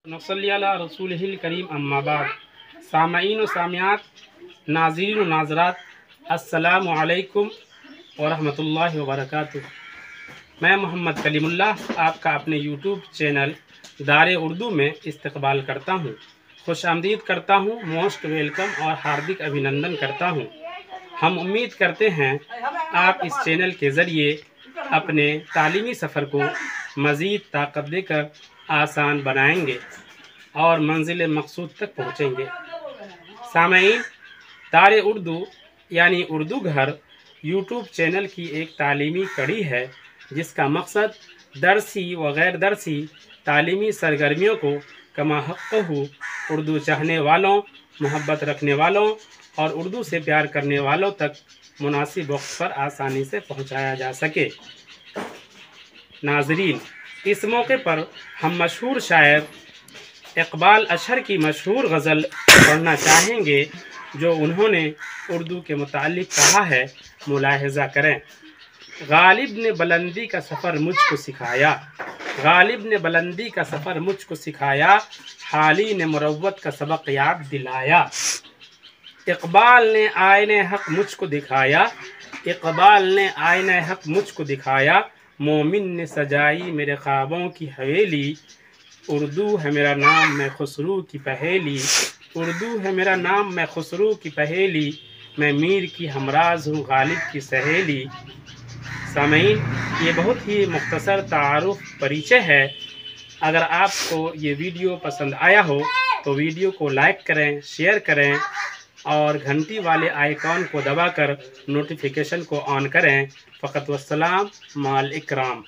नसल्ली अला रसूलिहिल करीम अम्मा बाद। सामईन व सामियात, नाज़रीन व नाज़रात, अस्सलामु अलैकुम व रहमतुल्लाहि व बरकातुहू। मैं मोहम्मद कलीमुल्लाह आपका अपने यूट्यूब चैनल दारे उर्दू में इस्तकबाल करता हूँ, खुश आमदीद करता हूँ, मोस्ट वेलकम और हार्दिक अभिनंदन करता हूँ। हम उम्मीद करते हैं आप इस चैनल के ज़रिए अपने तालीमी सफ़र को मज़ीद ताकत देकर आसान बनाएंगे और मंजिल मकसूद तक पहुँचेंगे। सामईन, दारे उर्दू यानी उर्दू घर यूट्यूब चैनल की एक तालीमी कड़ी है जिसका मकसद दरसी व गैर दरसी तालीमी सरगर्मियों को कमा हक़्क़हू उर्दू चाहने वालों, मोहब्बत रखने वालों और उर्दू से प्यार करने वालों तक मुनासिब वक्त पर आसानी से पहुँचाया जा सके। नाज़रीन, इस मौके पर हम मशहूर शायर इक़बाल अशहर की मशहूर गज़ल पढ़ना चाहेंगे जो उन्होंने उर्दू के मुताल्लिक़ कहा है। मुलाहिज़ा करें। गालिब ने बुलंदी का सफ़र मुझको सिखाया, गालिब ने बुलंदी का सफ़र मुझको सिखाया, हाली ने मुरव्वत का सबक याद दिलाया। इक़बाल ने आईने हक़ मुझको दिखाया, इक़बाल ने आईने हक़ मुझको दिखाया, मोमिन ने सजाई मेरे ख्वाबों की हवेली। उर्दू है मेरा नाम मैं खुसरू की पहेली, उर्दू है मेरा नाम मैं खुसरू की पहेली, मैं मीर की हमराज हूँ गालिब की सहेली। सामईन, ये बहुत ही मुख्तसर तारुफ परिचय है। अगर आपको ये वीडियो पसंद आया हो तो वीडियो को लाइक करें, शेयर करें और घंटी वाले आइकॉन को दबाकर नोटिफिकेशन को ऑन करें। फ़क़त वस्सलाम माल इकराम।